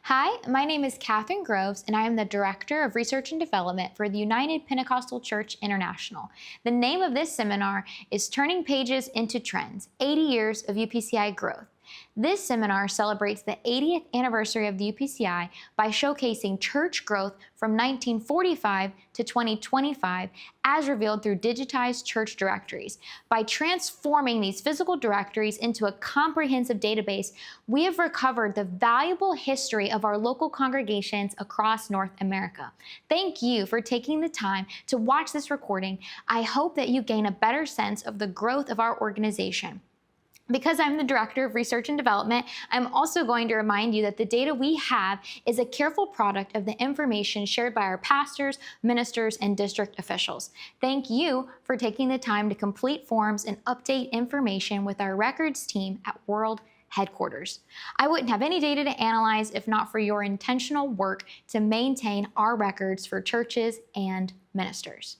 Hi, my name is Kathryn Groves, and I am the Director of Research and Development for the United Pentecostal Church International. The name of this seminar is Turning Pages into Trends, 80 Years of UPCI Growth. This seminar celebrates the 80th anniversary of the UPCI by showcasing church growth from 1945 to 2025 as revealed through digitized church directories. By transforming these physical directories into a comprehensive database, we have recovered the valuable history of our local congregations across North America. Thank you for taking the time to watch this recording. I hope that you gain a better sense of the growth of our organization. Because I'm the Director of Research and Development, I'm also going to remind you that the data we have is a careful product of the information shared by our pastors, ministers, and district officials. Thank you for taking the time to complete forms and update information with our records team at World Headquarters. I wouldn't have any data to analyze if not for your intentional work to maintain our records for churches and ministers.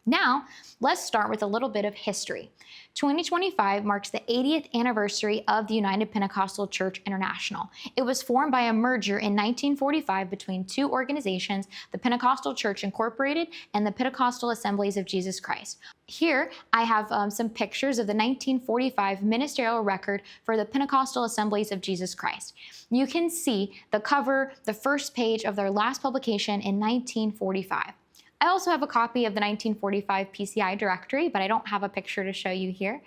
Now, let's start with a little bit of history. 2025 marks the 80th anniversary of the United Pentecostal Church International. It was formed by a merger in 1945 between two organizations, the Pentecostal Church Incorporated and the Pentecostal Assemblies of Jesus Christ. Here, I have some pictures of the 1945 ministerial record for the Pentecostal Assemblies of Jesus Christ. You can see the cover, the first page of their last publication in 1945. I also have a copy of the 1945 PCI directory, but I don't have a picture to show you here.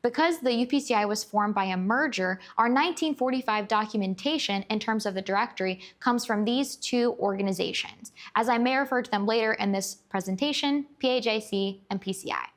Because the UPCI was formed by a merger, our 1945 documentation in terms of the directory comes from these two organizations, as I may refer to them later in this presentation, PAJC and PCI.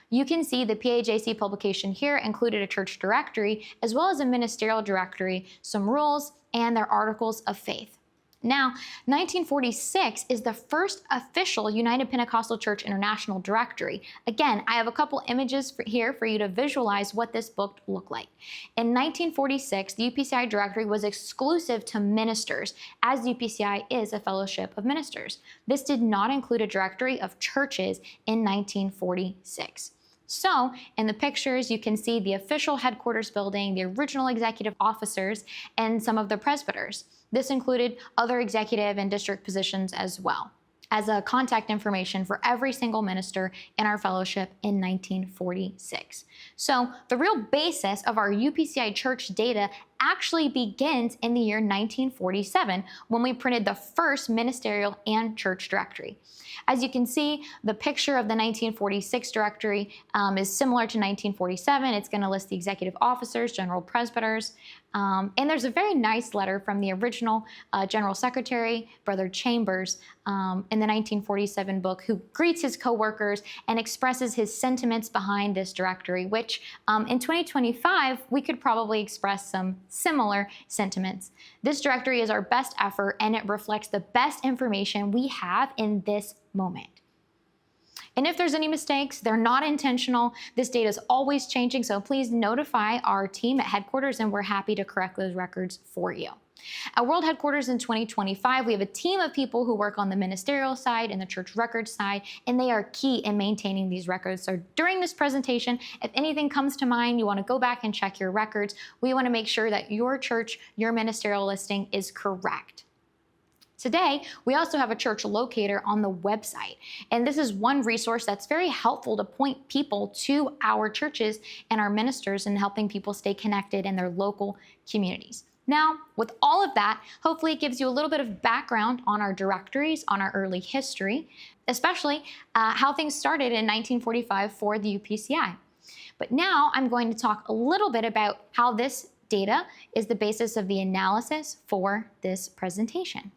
You can see the PAJC publication here included a church directory, as well as a ministerial directory, some rules, and their articles of faith. Now, 1946 is the first official United Pentecostal Church International directory. Again, I have a couple images here for you to visualize what this book looked like. In 1946, the UPCI directory was exclusive to ministers, as UPCI is a fellowship of ministers. This did not include a directory of churches in 1946. So, in the pictures, you can see the official headquarters building, the original executive officers, and some of the presbyters. This included other executive and district positions as well, as a contact information for every single minister in our fellowship in 1946. So the real basis of our UPCI church data actually begins in the year 1947, when we printed the first ministerial and church directory. As you can see, the picture of the 1946 directory is similar to 1947. It's going to list the executive officers, general presbyters, and there's a very nice letter from the original General Secretary, Brother Chambers, in the 1947 book, who greets his co-workers and expresses his sentiments behind this directory, which in 2025, we could probably express some similar sentiments. This directory is our best effort, and it reflects the best information we have in this moment. And if there's any mistakes, they're not intentional. This data is always changing, so please notify our team at headquarters, and we're happy to correct those records for you. At World Headquarters in 2025, we have a team of people who work on the ministerial side and the church records side, and they are key in maintaining these records. So during this presentation, if anything comes to mind, you want to go back and check your records, we want to make sure that your church, your ministerial listing is correct. Today, we also have a church locator on the website, and this is one resource that's very helpful to point people to our churches and our ministers in helping people stay connected in their local communities. Now, with all of that, hopefully it gives you a little bit of background on our directories, on our early history, especially how things started in 1945 for the UPCI. But now I'm going to talk a little bit about how this data is the basis of the analysis for this presentation.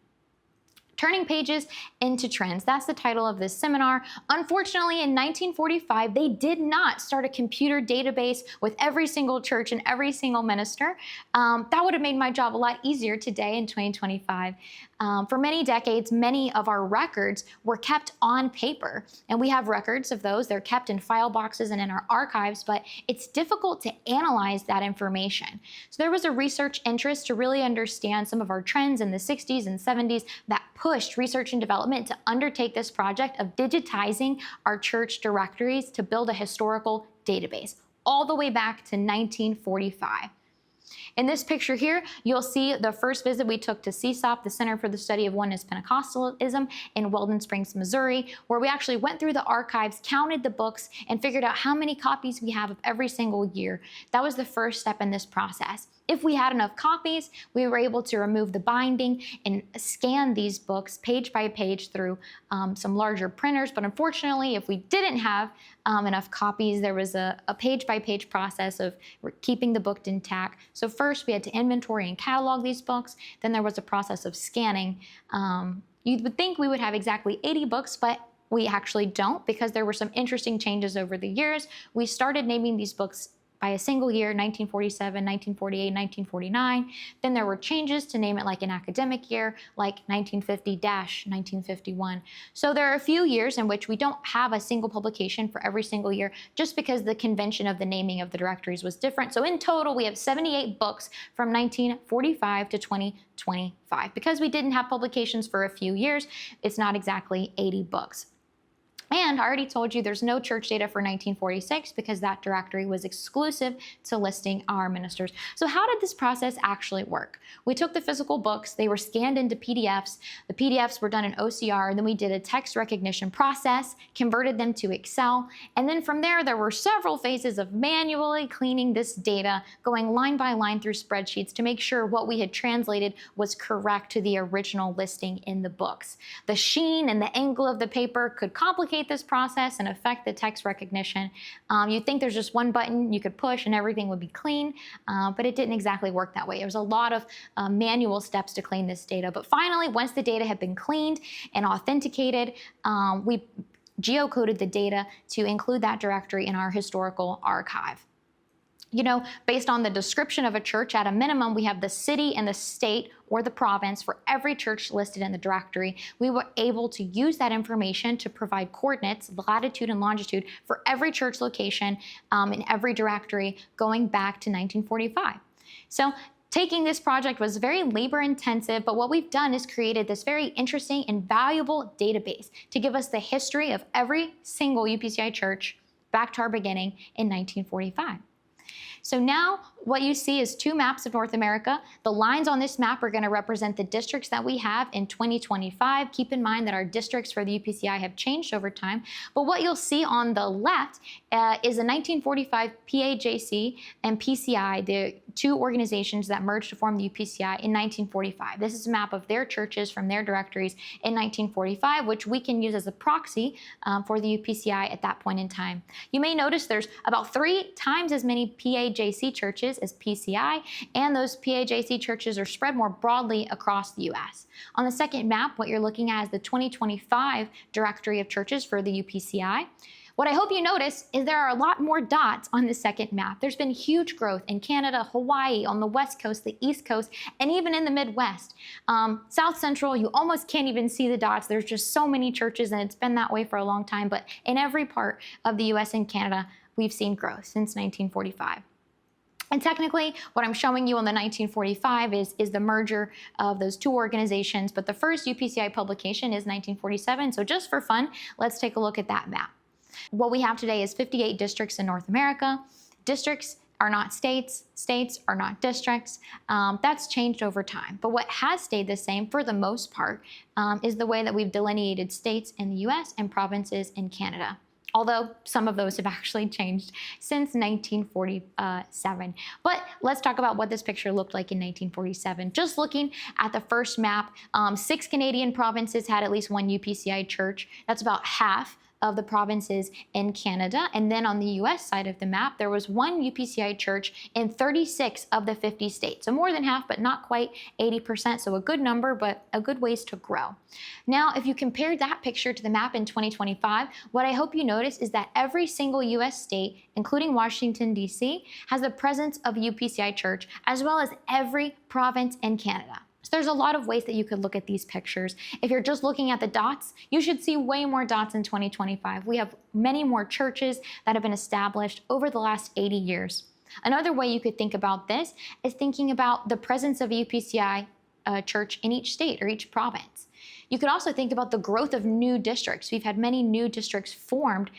Turning Pages into Trends. That's the title of this seminar. Unfortunately, in 1945, they did not start a computer database with every single church and every single minister. That would have made my job a lot easier today in 2025. For many decades, many of our records were kept on paper, and we have records of those. They're kept in file boxes and in our archives, but it's difficult to analyze that information. So there was a research interest to really understand some of our trends in the 60s and 70s that pushed research and development to undertake this project of digitizing our church directories to build a historical database all the way back to 1945. In this picture here, you'll see the first visit we took to CSOP, the Center for the Study of Oneness Pentecostalism in Weldon Springs, Missouri, where we actually went through the archives, counted the books, and figured out how many copies we have of every single year. That was the first step in this process. If we had enough copies, we were able to remove the binding and scan these books page by page through some larger printers. But unfortunately, if we didn't have enough copies, there was a page by page process of keeping the book intact. So first we had to inventory and catalog these books. Then there was a process of scanning. You would think we would have exactly 80 books, but we actually don't, because there were some interesting changes over the years. We started naming these books by a single year, 1947, 1948, 1949. Then there were changes to name it like an academic year, like 1950-1951. So there are a few years in which we don't have a single publication for every single year, just because the convention of the naming of the directories was different. So in total, we have 78 books from 1945 to 2025. Because we didn't have publications for a few years, it's not exactly 80 books. And I already told you there's no church data for 1946 because that directory was exclusive to listing our ministers. So how did this process actually work? We took the physical books, they were scanned into PDFs, the PDFs were done in OCR, and then we did a text recognition process, converted them to Excel, and then from there were several phases of manually cleaning this data, going line by line through spreadsheets to make sure what we had translated was correct to the original listing in the books. The sheen and the angle of the paper could complicate this process and affect the text recognition. You'd think there's just one button you could push and everything would be clean, but it didn't exactly work that way. There was a lot of manual steps to clean this data. But finally, once the data had been cleaned and authenticated, we geocoded the data to include that directory in our historical archive. You know, based on the description of a church, at a minimum, we have the city and the state or the province for every church listed in the directory. We were able to use that information to provide coordinates, latitude and longitude, for every church location in every directory going back to 1945. So taking this project was very labor intensive, but what we've done is created this very interesting and valuable database to give us the history of every single UPCI church back to our beginning in 1945. So now what you see is two maps of North America. The lines on this map are going to represent the districts that we have in 2025. Keep in mind that our districts for the UPCI have changed over time. But what you'll see on the left is a 1945 PAJC and PCI, the two organizations that merged to form the UPCI in 1945. This is a map of their churches from their directories in 1945, which we can use as a proxy for the UPCI at that point in time. You may notice there's about 3 times as many PAJC churches as PCI, and those PAJC churches are spread more broadly across the U.S. On the second map, what you're looking at is the 2025 directory of churches for the UPCI. What I hope you notice is there are a lot more dots on the second map. There's been huge growth in Canada, Hawaii, on the West Coast, the East Coast, and even in the Midwest. South Central, you almost can't even see the dots. There's just so many churches, and it's been that way for a long time. But in every part of the U.S. and Canada, we've seen growth since 1945. And technically, what I'm showing you on the 1945 is the merger of those two organizations, but the first UPCI publication is 1947. So just for fun, let's take a look at that map. What we have today is 58 districts in North America. Districts are not states, states are not districts. That's changed over time. But what has stayed the same for the most part is the way that we've delineated states in the US and provinces in Canada, although some of those have actually changed since 1947. But let's talk about what this picture looked like in 1947. Just looking at the first map, 6 Canadian provinces had at least one UPCI church. That's about half of the provinces in Canada. And then on the US side of the map, there was one UPCI church in 36 of the 50 states. So more than half, but not quite 80%. So a good number, but a good ways to grow. Now, if you compare that picture to the map in 2025, what I hope you notice is that every single US state, including Washington, D.C., has the presence of a UPCI church, as well as every province in Canada. So there's a lot of ways that you could look at these pictures. If you're just looking at the dots, you should see way more dots in 2025. We have many more churches that have been established over the last 80 years. Another way you could think about this is thinking about the presence of a UPCI church in each state or each province. You could also think about the growth of new districts. We've had many new districts formed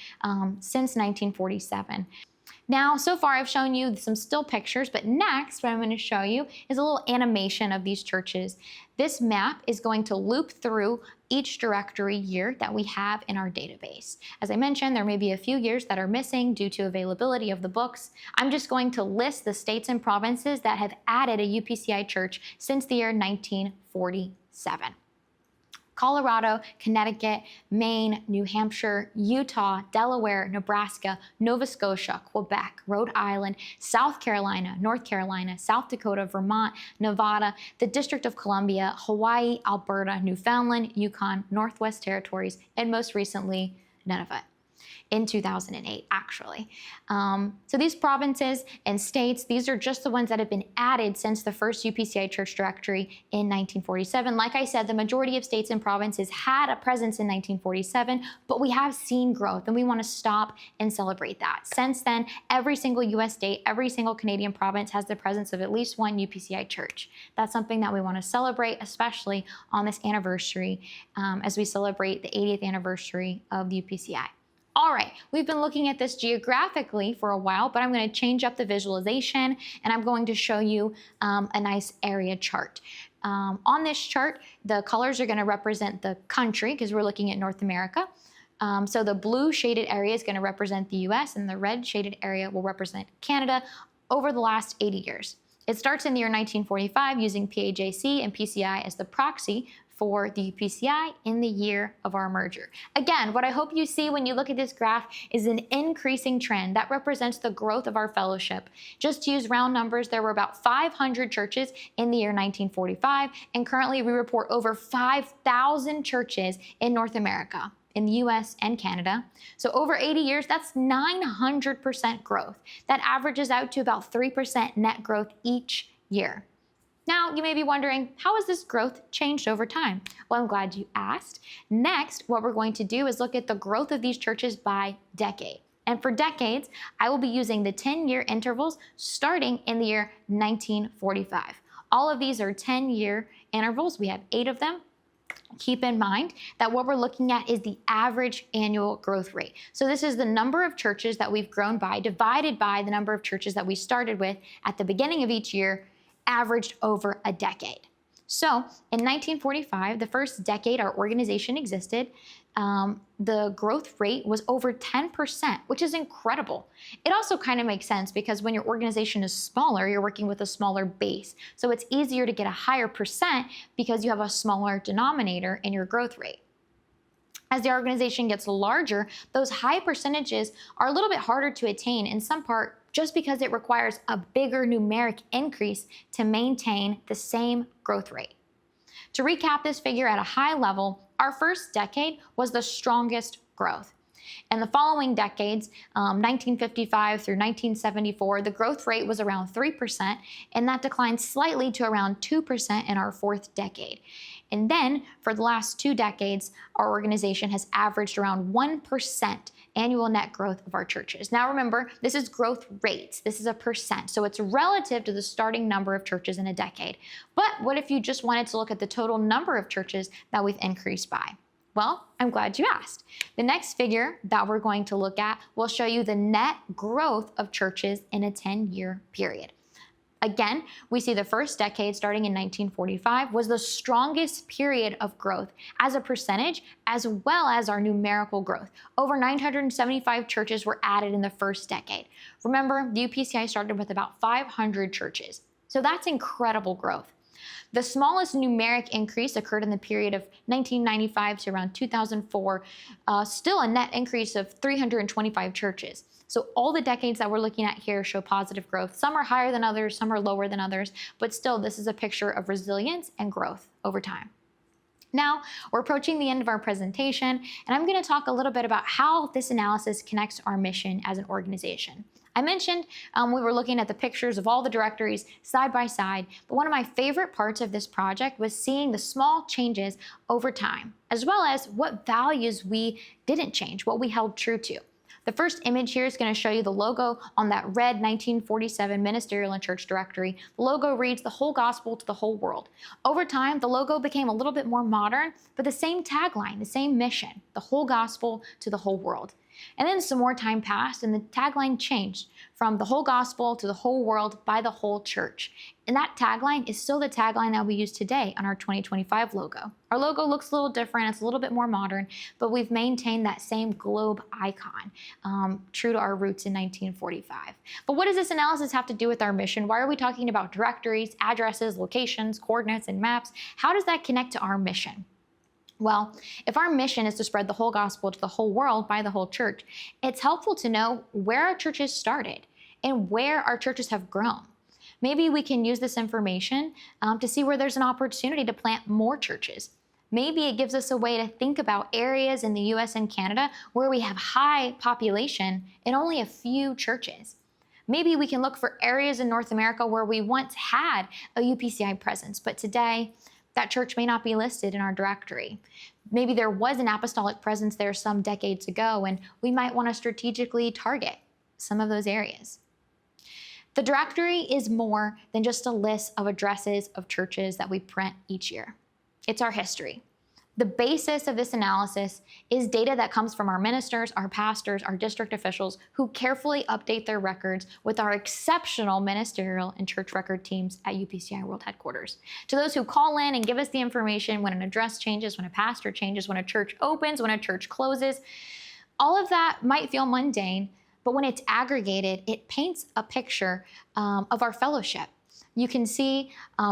since 1947. Now, so far I've shown you some still pictures, but next what I'm going to show you is a little animation of these churches. This map is going to loop through each directory year that we have in our database. As I mentioned, there may be a few years that are missing due to availability of the books. I'm just going to list the states and provinces that have added a UPCI church since the year 1947. Colorado, Connecticut, Maine, New Hampshire, Utah, Delaware, Nebraska, Nova Scotia, Quebec, Rhode Island, South Carolina, North Carolina, South Dakota, Vermont, Nevada, the District of Columbia, Hawaii, Alberta, Newfoundland, Yukon, Northwest Territories, and most recently, Nunavut. In 2008, actually. So these provinces and states, these are just the ones that have been added since the first UPCI church directory in 1947. Like I said, the majority of states and provinces had a presence in 1947, but we have seen growth and we want to stop and celebrate that. Since then, every single US state, every single Canadian province has the presence of at least one UPCI church. That's something that we want to celebrate, especially on this anniversary as we celebrate the 80th anniversary of the UPCI. All right, we've been looking at this geographically for a while, but I'm going to change up the visualization and I'm going to show you a nice area chart. On this chart, the colors are going to represent the country because we're looking at North America. So the blue shaded area is going to represent the US and the red shaded area will represent Canada over the last 80 years. It starts in the year 1945 using PAJC and PCI as the proxy for the UPCI in the year of our merger. Again, what I hope you see when you look at this graph is an increasing trend that represents the growth of our fellowship. Just to use round numbers, there were about 500 churches in the year 1945, and currently we report over 5,000 churches in North America, in the US and Canada. So over 80 years, that's 900% growth. That averages out to about 3% net growth each year. Now, you may be wondering, how has this growth changed over time? Well, I'm glad you asked. Next, what we're going to do is look at the growth of these churches by decade. And for decades, I will be using the 10-year intervals starting in the year 1945. All of these are 10-year intervals. We have 8 of them. Keep in mind that what we're looking at is the average annual growth rate. So this is the number of churches that we've grown by divided by the number of churches that we started with at the beginning of each year, averaged over a decade. So in 1945, the first decade our organization existed, the growth rate was over 10%, which is incredible. It also kind of makes sense because when your organization is smaller, you're working with a smaller base. So it's easier to get a higher percent because you have a smaller denominator in your growth rate. As the organization gets larger, those high percentages are a little bit harder to attain, in some part just because it requires a bigger numeric increase to maintain the same growth rate. To recap this figure at a high level, our first decade was the strongest growth. In the following decades, 1955 through 1974, the growth rate was around 3%, and that declined slightly to around 2% in our fourth decade. And then, for the last 2 decades, our organization has averaged around 1% annual net growth of our churches. Now remember, this is growth rates. This is a percent, so it's relative to the starting number of churches in a decade. But what if you just wanted to look at the total number of churches that we've increased by? Well, I'm glad you asked. The next figure that we're going to look at will show you the net growth of churches in a 10-year period. Again, we see the first decade starting in 1945 was the strongest period of growth as a percentage as well as our numerical growth. Over 975 churches were added in the first decade. Remember, the UPCI started with about 500 churches. So that's incredible growth. The smallest numeric increase occurred in the period of 1995 to around 2004, still a net increase of 325 churches. So all the decades that we're looking at here show positive growth. Some are higher than others, some are lower than others, but still this is a picture of resilience and growth over time. Now, we're approaching the end of our presentation, and I'm going to talk a little bit about how this analysis connects to our mission as an organization. I mentioned we were looking at the pictures of all the directories side by side, but one of my favorite parts of this project was seeing the small changes over time, as well as what values we didn't change, what we held true to. The first image here is going to show you the logo on that red 1947 ministerial and church directory. The logo reads "The whole gospel to the whole world." Over time, the logo became a little bit more modern, but the same tagline, the same mission, the whole gospel to the whole world. And then some more time passed and the tagline changed from the whole gospel to the whole world by the whole church. And that tagline is still the tagline that we use today on our 2025 logo. Our logo looks a little different, it's a little bit more modern, but we've maintained that same globe icon, true to our roots in 1945. But what does this analysis have to do with our mission? Why are we talking about directories, addresses, locations, coordinates, and maps? How does that connect to our mission? Well, if our mission is to spread the whole gospel to the whole world by the whole church, it's helpful to know where our churches started and where our churches have grown. Maybe we can use this information to see where there's an opportunity to plant more churches. Maybe it gives us a way to think about areas in the US and Canada where we have high population and only a few churches. Maybe we can look for areas in North America where we once had a UPCI presence, but today that church may not be listed in our directory. Maybe there was an apostolic presence there some decades ago, and we might want to strategically target some of those areas. The directory is more than just a list of addresses of churches that we print each year. It's our history. The basis of this analysis is data that comes from our ministers, our pastors, our district officials who carefully update their records with our exceptional ministerial and church record teams at UPCI World Headquarters. To those who call in and give us the information when an address changes, when a pastor changes, when a church opens, when a church closes, all of that might feel mundane, but when it's aggregated, it paints a picture of our fellowship. You can see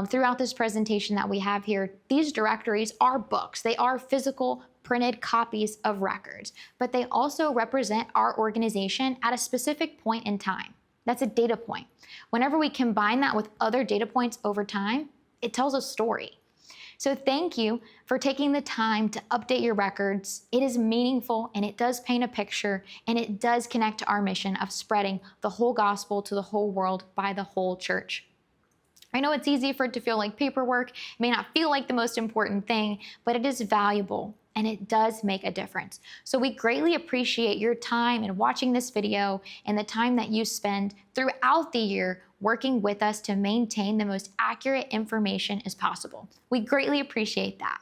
throughout this presentation that we have here, these directories are books. They are physical printed copies of records, but they also represent our organization at a specific point in time. That's a data point. Whenever we combine that with other data points over time, it tells a story. So thank you for taking the time to update your records. It is meaningful and it does paint a picture and it does connect to our mission of spreading the whole gospel to the whole world by the whole church. I know it's easy for it to feel like paperwork. It may not feel like the most important thing, but it is valuable and it does make a difference. So we greatly appreciate your time in watching this video and the time that you spend throughout the year working with us to maintain the most accurate information as possible. We greatly appreciate that.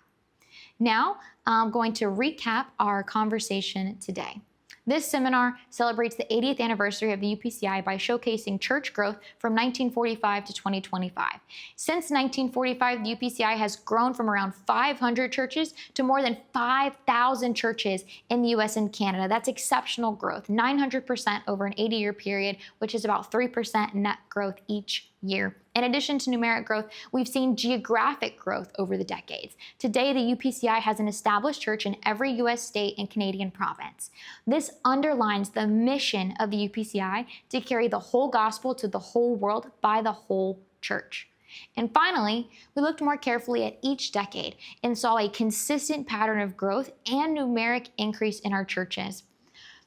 Now, I'm going to recap our conversation today. This seminar celebrates the 80th anniversary of the UPCI by showcasing church growth from 1945 to 2025. Since 1945, the UPCI has grown from around 500 churches to more than 5,000 churches in the US and Canada. That's exceptional growth, 900% over an 80-year period, which is about 3% net growth each year. In addition to numeric growth, we've seen geographic growth over the decades. Today, the UPCI has an established church in every US state and Canadian province. This underlines the mission of the UPCI to carry the whole gospel to the whole world by the whole church. And finally, we looked more carefully at each decade and saw a consistent pattern of growth and numeric increase in our churches.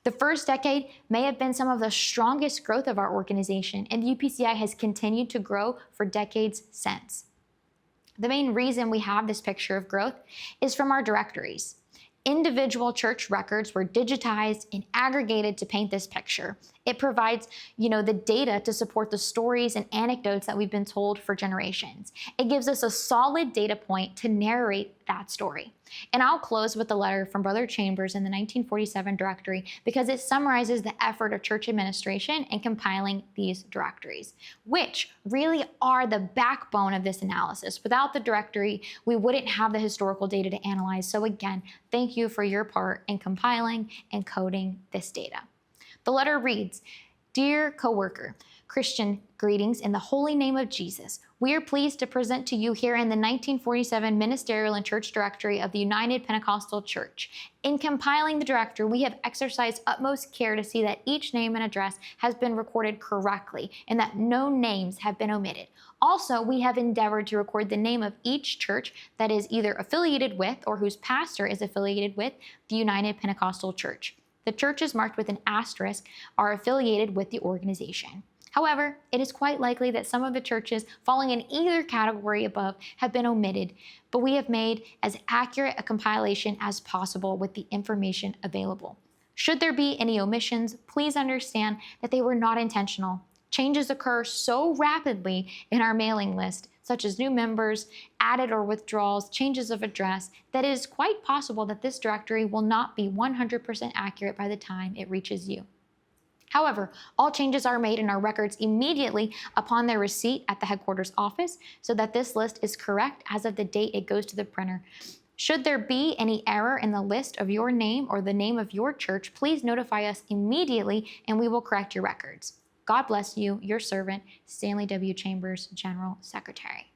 The first decade may have been some of the strongest growth of our organization, and the UPCI has continued to grow for decades since. The main reason we have this picture of growth is from our directories. Individual church records were digitized and aggregated to paint this picture. It provides, the data to support the stories and anecdotes that we've been told for generations. It gives us a solid data point to narrate that story. And I'll close with a letter from Brother Chambers in the 1947 directory because it summarizes the effort of church administration in compiling these directories, which really are the backbone of this analysis. Without the directory, we wouldn't have the historical data to analyze. So again, thank you for your part in compiling and coding this data. The letter reads, "Dear coworker, Christian greetings in the holy name of Jesus. We are pleased to present to you here in the 1947 Ministerial and Church Directory of the United Pentecostal Church. In compiling the directory, we have exercised utmost care to see that each name and address has been recorded correctly and that no names have been omitted. Also, we have endeavored to record the name of each church that is either affiliated with or whose pastor is affiliated with the United Pentecostal Church. The churches marked with an asterisk are affiliated with the organization. However, it is quite likely that some of the churches falling in either category above have been omitted, but we have made as accurate a compilation as possible with the information available. Should there be any omissions, please understand that they were not intentional. Changes occur so rapidly in our mailing list, such as new members, added or withdrawals, changes of address, that it is quite possible that this directory will not be 100% accurate by the time it reaches you. However, all changes are made in our records immediately upon their receipt at the headquarters office so that this list is correct as of the date it goes to the printer. Should there be any error in the list of your name or the name of your church, please notify us immediately and we will correct your records. God bless you, your servant, Stanley W. Chambers, General Secretary.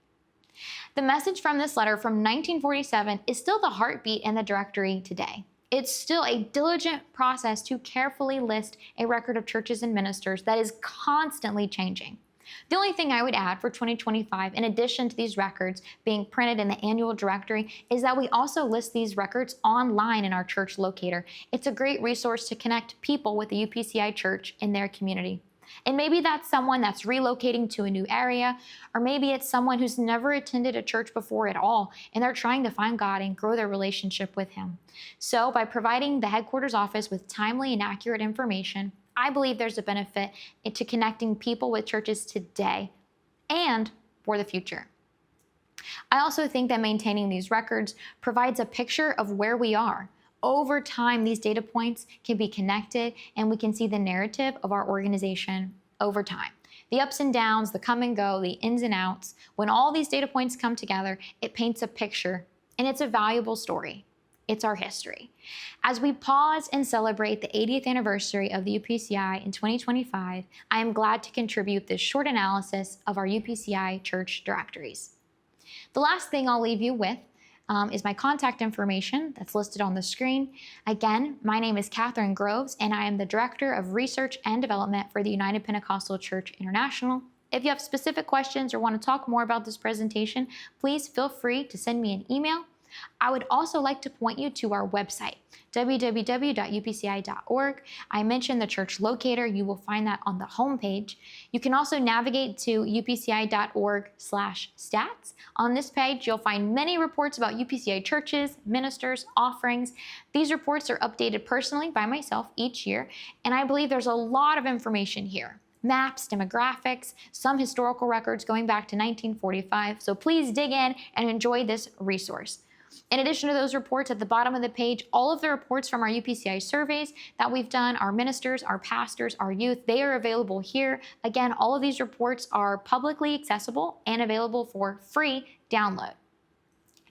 The message from this letter from 1947 is still the heartbeat in the directory today. It's still a diligent process to carefully list a record of churches and ministers that is constantly changing. The only thing I would add for 2025, in addition to these records being printed in the annual directory, is that we also list these records online in our church locator. It's a great resource to connect people with the UPCI church in their community. And maybe that's someone that's relocating to a new area, or maybe it's someone who's never attended a church before at all, and they're trying to find God and grow their relationship with Him. So by providing the headquarters office with timely and accurate information, I believe there's a benefit to connecting people with churches today and for the future. I also think that maintaining these records provides a picture of where we are. Over time, these data points can be connected and we can see the narrative of our organization over time. The ups and downs, the come and go, the ins and outs. When all these data points come together, it paints a picture and it's a valuable story. It's our history. As we pause and celebrate the 80th anniversary of the UPCI in 2025, I am glad to contribute this short analysis of our UPCI church directories. The last thing I'll leave you with is my contact information that's listed on the screen. Again, my name is Kathryn Groves, and I am the Director of Research and Development for the United Pentecostal Church International. If you have specific questions or want to talk more about this presentation, please feel free to send me an email. I would also like to point you to our website, www.upci.org. I mentioned the church locator. You will find that on the homepage. You can also navigate to upci.org/stats. On this page, you'll find many reports about UPCI churches, ministers, offerings. These reports are updated personally by myself each year, and I believe there's a lot of information here. Maps, demographics, some historical records going back to 1945. So please dig in and enjoy this resource. In addition to those reports at the bottom of the page, all of the reports from our UPCI surveys that we've done, our ministers, our pastors, our youth, they are available here. Again, all of these reports are publicly accessible and available for free download.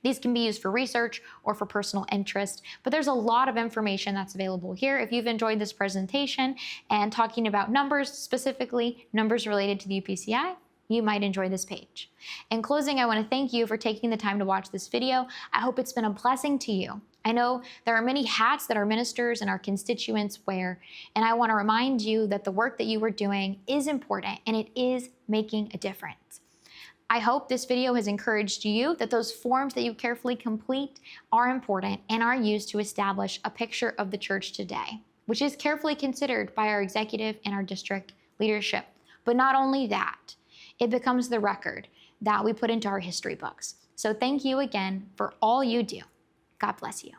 These can be used for research or for personal interest, but there's a lot of information that's available here. If you've enjoyed this presentation and talking about numbers, specifically numbers related to the UPCI, you might enjoy this page. In closing, I want to thank you for taking the time to watch this video. I hope it's been a blessing to you. I know there are many hats that our ministers and our constituents wear, and I want to remind you that the work that you are doing is important and it is making a difference. I hope this video has encouraged you that those forms that you carefully complete are important and are used to establish a picture of the church today, which is carefully considered by our executive and our district leadership. But not only that, it becomes the record that we put into our history books. So thank you again for all you do. God bless you.